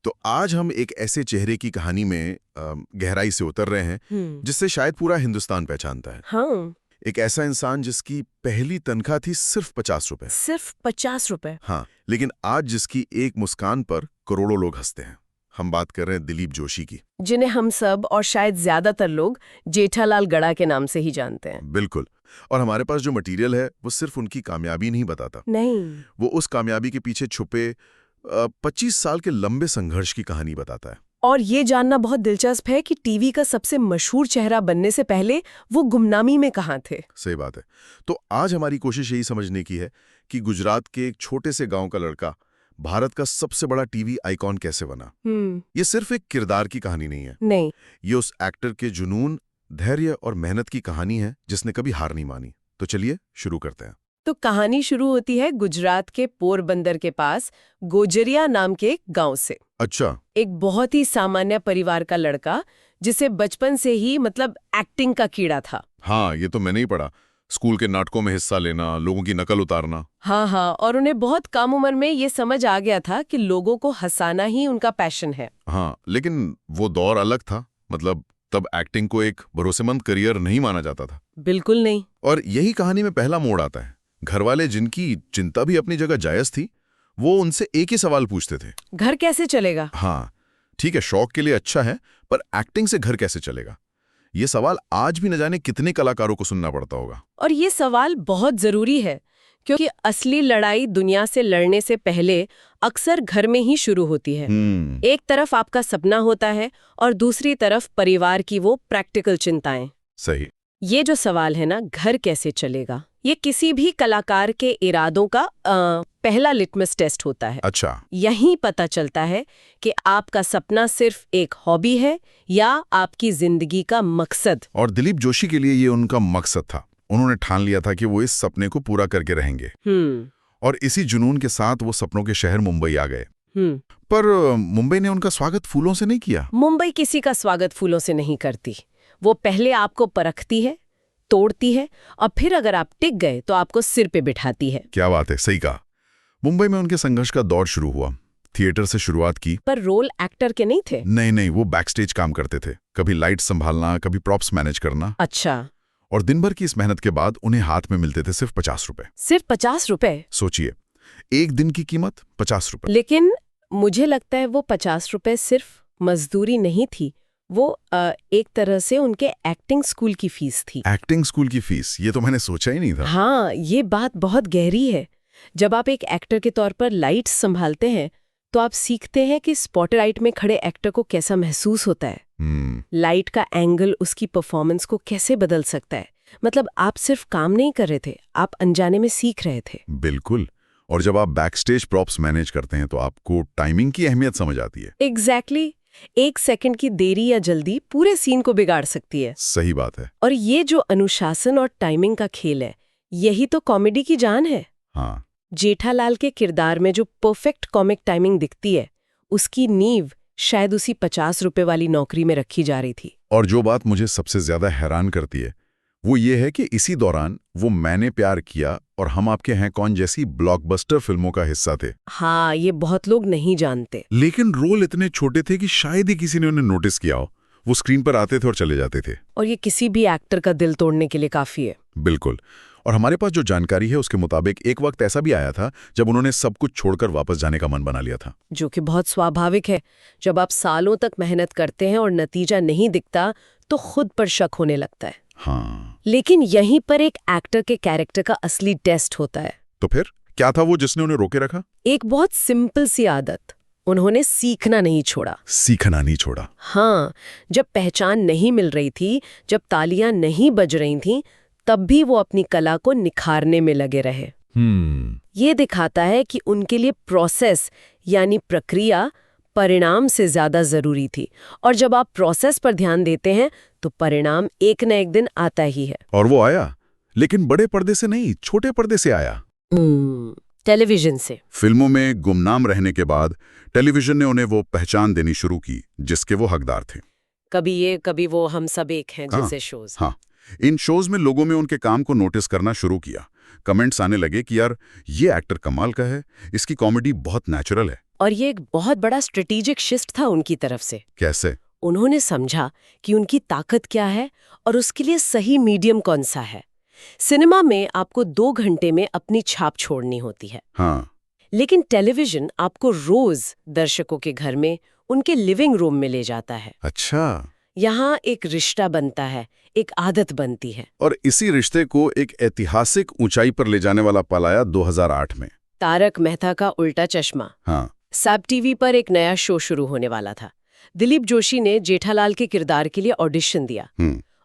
तो आज हम एक ऐसे चेहरे की कहानी में गहराई से उतर रहे हैं जिससे शायद पूरा हिंदुस्तान पहचानता है। हाँ। एक ऐसा इंसान जिसकी पहली तनख्वाह थी सिर्फ 50 रुपए। सिर्फ 50 रुपए? हाँ, लेकिन आज जिसकी एक मुस्कान पर करोड़ों लोग हंसते हैं। हम बात कर रहे हैं दिलीप जोशी की, जिन्हें हम सब और शायद ज्यादातर लोग जेठालाल गड़ा के नाम से ही जानते हैं। बिल्कुल। और हमारे पास जो मटेरियल है वो सिर्फ उनकी कामयाबी नहीं बताता, नहीं, वो उस कामयाबी के पीछे छुपे 25 साल के लंबे संघर्ष की कहानी बताता है। और ये जानना बहुत दिलचस्प है कि टीवी का सबसे मशहूर चेहरा बनने से पहले वो गुमनामी में कहाँ थे। सही बात है। तो आज हमारी कोशिश यही समझने की है कि गुजरात के एक छोटे से गांव का लड़का भारत का सबसे बड़ा टीवी आइकॉन कैसे बना। ये सिर्फ एक किरदार की कहानी नहीं है। नहीं, ये उस एक्टर के जुनून, धैर्य और मेहनत की कहानी है जिसने कभी हार नहीं मानी। तो चलिए शुरू करते हैं। तो कहानी शुरू होती है गुजरात के पोरबंदर के पास गोजरिया नाम के एक गांव से। अच्छा। एक बहुत ही सामान्य परिवार का लड़का जिसे बचपन से ही एक्टिंग का कीड़ा था। हाँ, ये तो मैंने ही पढ़ा। स्कूल के नाटकों में हिस्सा लेना, लोगों की नकल उतारना। हाँ, और उन्हें बहुत कम उम्र में ये समझ आ गया था कि लोगों को हंसाना ही उनका पैशन है। हाँ, लेकिन वो दौर अलग था। तब एक्टिंग को एक भरोसेमंद करियर नहीं माना जाता था। बिल्कुल नहीं। और यही कहानी में पहला मोड़ आता है। घरवाले, जिनकी चिंता भी अपनी जगह जायज थी, वो उनसे एक ही सवाल पूछते थे, घर कैसे चलेगा? हाँ ठीक है, शौक के लिए अच्छा है, पर एक्टिंग से घर कैसे चलेगा? ये सवाल आज भी न जाने कितने कलाकारों को सुनना पड़ता होगा। और ये सवाल बहुत जरूरी है क्योंकि असली लड़ाई दुनिया से लड़ने से पहले अक्सर घर में ही शुरू होती है। एक तरफ आपका सपना होता है और दूसरी तरफ परिवार की वो प्रैक्टिकल चिंताएं। सही। ये जो सवाल है ना, घर कैसे चलेगा, ये किसी भी कलाकार के इरादों का पहला लिटमस टेस्ट होता है। अच्छा। यहीं पता चलता है कि आपका सपना सिर्फ एक हॉबी है या आपकी जिंदगी का मकसद। और दिलीप जोशी के लिए ये उनका मकसद था। उन्होंने ठान लिया था कि वो इस सपने को पूरा करके रहेंगे। और इसी जुनून के साथ वो सपनों के शहर मुंबई आ गए। पर मुंबई ने उनका स्वागत फूलों से नहीं किया। मुंबई किसी का स्वागत फूलों से नहीं करती। वो पहले आपको परखती है, तोड़ती है, और फिर अगर आप टिक गए तो आपको सिर पे बिठाती है। क्या बात है, सही कहा। मुंबई में उनके संघर्ष का दौर शुरू हुआ। थिएटर से शुरुआत की। पर रोल एक्टर के नहीं थे। नहीं, वो बैकस्टेज काम करते थे। कभी लाइट संभालना, कभी प्रॉप्स मैनेज करना। अच्छा। और दिन भर की इस मेहनत के बाद उन्हें हाथ में मिलते थे सिर्फ 50 रुपए। सिर्फ 50 रुपए? सोचिए, एक दिन की कीमत 50 रुपए। लेकिन मुझे लगता है वो 50 रुपए सिर्फ मजदूरी नहीं थी, वो एक तरह से उनके एक्टिंग स्कूल की फीस थी। एक्टिंग स्कूल की फीस? ये तो मैंने सोचा ही नहीं था। हाँ, ये बात बहुत गहरी है। जब आप एक एक्टर के तौर पर लाइट्स संभालते हैं तो आप सीखते हैं कि स्पॉटलाइट में खड़े एक्टर को कैसा महसूस होता है। लाइट का एंगल उसकी परफॉर्मेंस को कैसे बदल सकता है। आप सिर्फ काम नहीं कर रहे थे, आप अनजाने में सीख रहे थे। बिल्कुल। और जब आप बैकस्टेज प्रॉप्स मैनेज करते हैं तो आपको टाइमिंग की अहमियत समझ आती है। एग्जैक्टली। 1 सेकंड की देरी या जल्दी पूरे सीन को बिगाड़ सकती है। सही बात है। और ये जो अनुशासन और टाइमिंग का खेल है, यही तो कॉमेडी की जान है। हाँ। जेठालाल के किरदार में जो परफेक्ट कॉमिक टाइमिंग दिखती है, उसकी नींव शायद उसी 50 रुपए वाली नौकरी में रखी जा रही थी। और जो बात मुझे सबसे ज्यादा हैरान करती है वो ये है कि इसी दौरान वो मैंने प्यार किया और हम आपके हैं कौन जैसी ब्लॉकबस्टर फिल्मों का हिस्सा थे। हाँ, ये बहुत लोग नहीं जानते। लेकिन रोल इतने छोटे थे कि शायद ही किसी ने उन्हें नोटिस किया हो। वो स्क्रीन पर आते थे और चले जाते थे। और ये किसी भी एक्टर का दिल तोड़ने के लिए काफी है। बिल्कुल। और हमारे पास जो जानकारी है उसके मुताबिक एक वक्त ऐसा भी आया था जब उन्होंने सब कुछ छोड़कर वापस जाने का मन बना लिया था। जो कि बहुत स्वाभाविक है। जब आप सालों तक मेहनत करते हैं और नतीजा नहीं दिखता तो खुद पर शक होने लगता है। हाँ। लेकिन यहीं पर एक एक्टर के कैरेक्टर का असली टेस्ट होता है। तो फिर क्या था वो जिसने उन्हें रोके रखा? एक बहुत सिंपल सी आदत। उन्होंने सीखना नहीं छोड़ा। सीखना नहीं छोड़ा। हाँ, जब पहचान नहीं मिल रही थी, जब तालियां नहीं बज रही थीं, तब भी वो अपनी कला को निखारने में लगे रहे। ये दिखाता है कि उनके लिए प्रोसेस यानी प्रक्रिया परिणाम से ज्यादा जरूरी थी। और जब आप प्रोसेस पर ध्यान देते हैं तो परिणाम एक न एक दिन आता ही है। और वो आया, लेकिन बड़े पर्दे से नहीं, छोटे पर्दे से आया। टेलीविजन से। फिल्मों में गुमनाम रहने के बाद टेलीविजन ने उन्हें वो पहचान देनी शुरू की जिसके वो हकदार थे। कभी ये कभी वो, हम सब एक हैं जैसे शोज। हाँ, इन शोज में लोगों में उनके काम को नोटिस करना शुरू किया। कमेंट्स आने लगे कि यार ये एक्टर कमाल का है, इसकी कॉमेडी बहुत नेचुरल है। और ये एक बहुत बड़ा स्ट्रेटेजिक शिफ्ट था उनकी तरफ से। कैसे? उन्होंने समझा कि उनकी ताकत क्या है और उसके लिए सही मीडियम कौन सा है। सिनेमा में आपको 2 घंटे में अपनी छाप छोड़नी होती है। हाँ। लेकिन टेलीविजन आपको रोज दर्शकों के घर में, उनके लिविंग रूम में ले जाता है। अच्छा। यहाँ एक रिश्ता बनता है, एक आदत बनती है। और इसी रिश्ते को एक ऐतिहासिक ऊंचाई पर ले जाने वाला पल आया 2008 में। तारक मेहता का उल्टा चश्मा। हाँ। सब टीवी पर एक नया शो शुरू होने वाला था। दिलीप जोशी ने जेठालाल के किरदार के लिए ऑडिशन दिया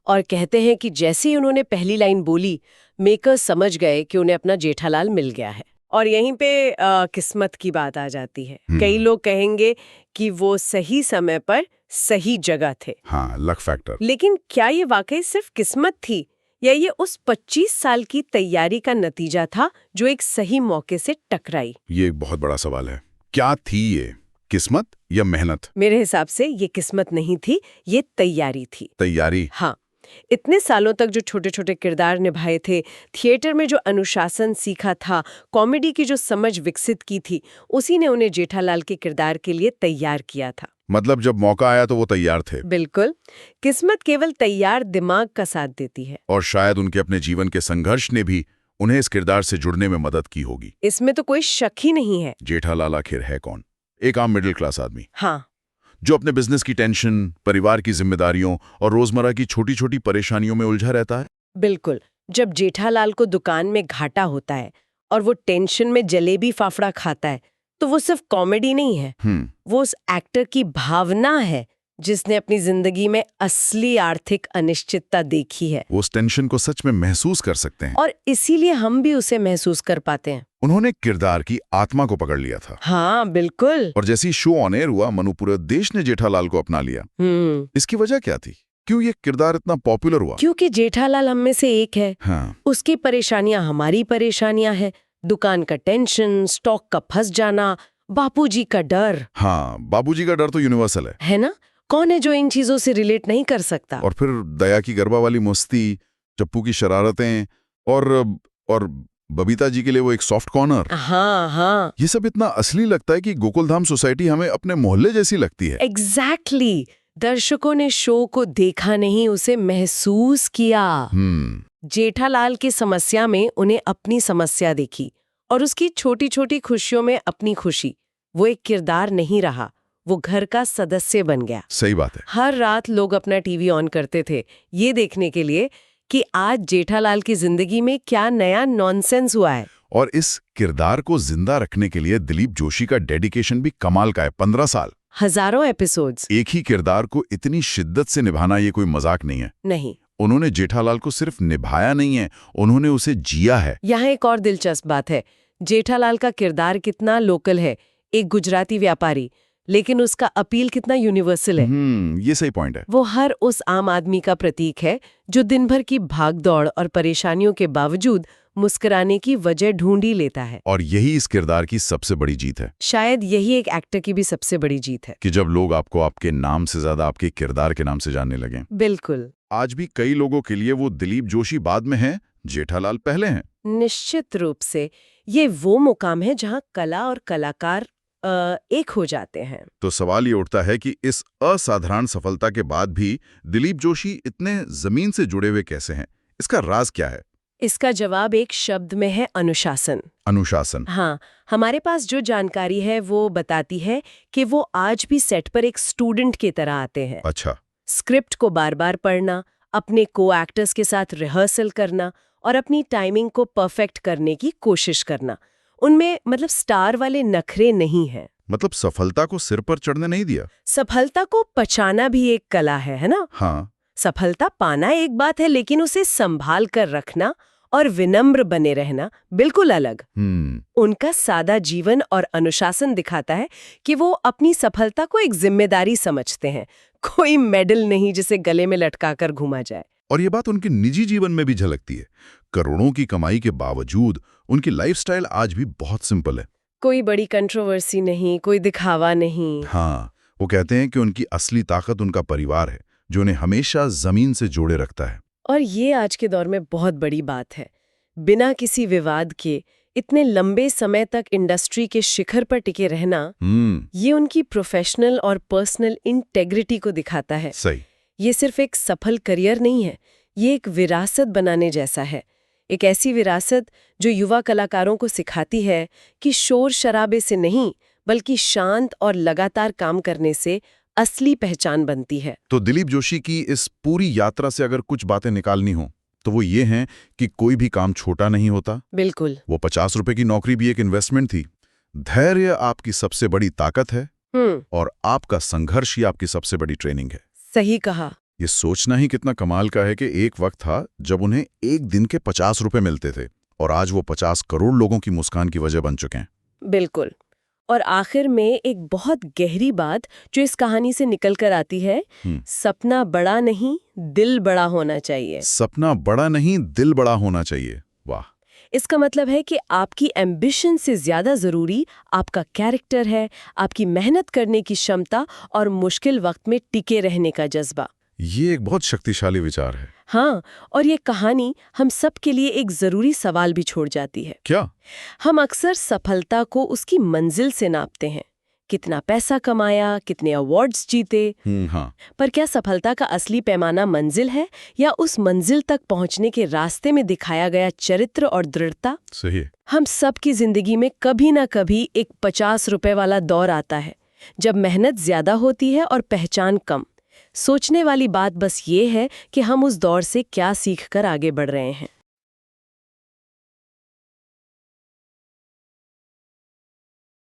और कहते हैं कि जैसे ही उन्होंने पहली लाइन बोली, मेकर्स समझ गए कि उन्हें अपना जेठालाल मिल गया है। और यहीं पे किस्मत की बात आ जाती है। कई लोग कहेंगे कि वो सही समय पर सही जगह थे। हाँ, लक फैक्टर। लेकिन क्या ये वाकई सिर्फ किस्मत थी या ये उस 25 साल की तैयारी का नतीजा था जो एक सही मौके से टकराई? ये एक बहुत बड़ा सवाल है। क्या थी ये, किस्मत या मेहनत? मेरे हिसाब से ये किस्मत नहीं थी, ये तैयारी थी। तैयारी? हाँ, इतने सालों तक जो छोटे छोटे किरदार निभाए थे, थिएटर में जो अनुशासन सीखा था, कॉमेडी की जो समझ विकसित की थी, उसी ने उन्हें जेठालाल के किरदार के लिए तैयार किया था। मतलब जब मौका आया तो वो तैयार थे। बिल्कुल। किस्मत केवल तैयार दिमाग का साथ देती है। और शायद उनके अपने जीवन के संघर्ष ने भी उन्हें इस किरदार से जुड़ने में मदद की होगी। इसमें तो कोई शक ही नहीं है। जेठालाल आखिर है कौन? एक आम मिडिल क्लास आदमी। हाँ, जो अपने बिजनेस की टेंशन, परिवार की जिम्मेदारियों और रोजमर्रा की छोटी छोटी परेशानियों में उलझा रहता है। बिल्कुल। जब जेठालाल को दुकान में घाटा होता है और वो टेंशन में जलेबी फाफड़ा खाता है, तो वो सिर्फ कॉमेडी नहीं है, वो उस एक्टर की भावना है जिसने अपनी जिंदगी में असली आर्थिक अनिश्चितता देखी है। वो उस टेंशन को सच में महसूस कर सकते हैं और इसीलिए हम भी उसे महसूस कर पाते हैं। उन्होंने किरदार की आत्मा को पकड़ लिया था। हाँ, बिल्कुल। और जैसे ही शो ऑन एयर हुआ, मनु पूरे देश ने जेठालाल को अपना लिया। इसकी वजह क्या थी? क्यों ये किरदार इतना पॉपुलर हुआ? क्योंकि जेठालाल हम में से एक है। हाँ। उसकी परेशानियां हमारी परेशानियां हैं। दुकान का टेंशन, स्टॉक का फंस जाना, बापूजी का डर। हाँ, बाबूजी का डर तो यूनिवर्सल है ना? कौन है जो इन चीजों से रिलेट नहीं कर सकता? और फिर दया की गरबा वाली मस्ती, चप्पू की शरारतें और बबीता जी के लिए वो एक सॉफ्ट कॉर्नर। हाँ। ये सब इतना असली लगता है कि गोकुलधाम सोसाइटी हमें अपने मोहल्ले जैसी लगती है। एग्जैक्टली। दर्शकों ने शो को देखा नहीं, उसे महसूस किया। जेठालाल की समस्या में उन्हें अपनी समस्या देखी और उसकी छोटी छोटी खुशियों में अपनी खुशी। वो एक किरदार नहीं रहा, वो घर का सदस्य बन गया। सही बात है। हर रात लोग अपना टीवी ऑन करते थे ये देखने के लिए कि आज जेठालाल की जिंदगी में क्या नया नॉनसेंस हुआ है। और इस किरदार को जिंदा रखने के लिए दिलीप जोशी का डेडिकेशन भी कमाल का है। 15 साल, हजारों एपिसोड्स। एक ही किरदार को इतनी शिद्दत से निभाना ये कोई मजाक नहीं है। नहीं, उन्होंने जेठालाल को सिर्फ निभाया नहीं है, उन्होंने उसे जिया है। यहाँ एक और दिलचस्प बात है, जेठालाल का किरदार कितना लोकल है, एक गुजराती व्यापारी, लेकिन उसका अपील कितना यूनिवर्सल है। ये सही पॉइंट है। वो हर उस आम आदमी का प्रतीक है जो दिन भर की भागदौड़ और परेशानियों के बावजूद मुस्कुराने की वजह ढूंढी लेता है। और यही इस किरदार की सबसे बड़ी जीत है। शायद यही एक एक्टर की भी सबसे बड़ी जीत है कि जब लोग आपको आपके नाम से ज्यादा आपके किरदार के नाम से जानने लगे। बिल्कुल। आज भी कई लोगों के लिए वो दिलीप जोशी बाद में है, जेठालाल पहले हैं। निश्चित रूप से ये वो मुकाम है जहाँ कला और कलाकार एक हो जाते हैं। तो सवाल ये उठता है कि इस असाधारण सफलता के बाद भी दिलीप जोशी इतने जमीन से जुड़े हुए कैसे हैं? इसका राज क्या है? इसका जवाब एक शब्द में है, अनुशासन। अनुशासन। हाँ, हमारे पास जो जानकारी है वो बताती है कि वो आज भी सेट पर एक स्टूडेंट की तरह आते हैं। अच्छा। स्क्रिप्ट को बार बार पढ़ना, अपने को एक्टर्स के साथ रिहर्सल करना और अपनी टाइमिंग को परफेक्ट करने की कोशिश करना। उनमें मतलब स्टार वाले नखरे नहीं हैं। मतलब सफलता को सिर पर चढ़ने नहीं दिया। सफलता को पचाना भी एक कला है ना? हाँ। सफलता पाना एक बात है, लेकिन उसे संभाल कर रखना और विनम्र बने रहना बिल्कुल अलग। उनका सादा जीवन और अनुशासन दिखाता है कि वो अपनी सफलता को एक जिम्मेदारी समझते हैं, कोई मेडल नहीं जिसे गले में लटका कर घूमा जाए। और ये बात उनके निजी जीवन में भी झलकती है। करोड़ों की कमाई के बावजूद उनकी लाइफस्टाइल आज भी बहुत सिंपल है। कोई बड़ी कंट्रोवर्सी नहीं, कोई दिखावा नहीं। हाँ, वो कहते हैं कि उनकी असली ताकत उनका परिवार है, जो उन्हें हमेशा जमीन से जोड़े रखता है। और ये आज के दौर में बहुत बड़ी बात है। बिना किसी विवाद के इतने लंबे समय तक इंडस्ट्री के शिखर पर टिके रहना, ये उनकी प्रोफेशनल और पर्सनल इंटेग्रिटी को दिखाता है। सही। ये सिर्फ एक सफल करियर नहीं है, ये एक विरासत बनाने जैसा है। एक ऐसी विरासत जो युवा कलाकारों को सिखाती है कि शोर शराबे से नहीं, बल्कि शांत और लगातार काम करने से असली पहचान बनती है। तो दिलीप जोशी की इस पूरी यात्रा से अगर कुछ बातें निकालनी हो तो वो ये हैं कि कोई भी काम छोटा नहीं होता। बिल्कुल। वो 50 रुपए की नौकरी भी एक इन्वेस्टमेंट थी। धैर्य आपकी सबसे बड़ी ताकत है और आपका संघर्ष ही आपकी सबसे बड़ी ट्रेनिंग है। सही कहा। ये सोचना ही कितना कमाल का है कि एक वक्त था जब उन्हें एक दिन के 50 रुपए मिलते थे और आज वो 50 करोड़ लोगों की मुस्कान की वजह बन चुके हैं। बिल्कुल। और आखिर में एक बहुत गहरी बात जो इस कहानी से निकल कर आती है, सपना बड़ा नहीं, दिल बड़ा होना चाहिए। सपना बड़ा नहीं, दिल बड़ा होना चाहिए। वाह। इसका मतलब है कि आपकी एम्बिशन से ज्यादा जरूरी आपका कैरेक्टर है, आपकी मेहनत करने की क्षमता और मुश्किल वक्त में टिके रहने का जज्बा। ये एक बहुत शक्तिशाली विचार है। हाँ, और ये कहानी हम सब के लिए एक जरूरी सवाल भी छोड़ जाती है। क्या? हम अक्सर सफलता को उसकी मंजिल से नापते हैं, कितना पैसा कमाया, कितने अवार्ड्स जीते। हाँ। पर क्या सफलता का असली पैमाना मंजिल है या उस मंजिल तक पहुंचने के रास्ते में दिखाया गया चरित्र और दृढ़ता? सही है। हम सब की जिंदगी में कभी ना कभी एक 50 रुपए वाला दौर आता है, जब मेहनत ज्यादा होती है और पहचान कम। सोचने वाली बात बस ये है कि हम उस दौर से क्या सीख कर आगे बढ़ रहे हैं।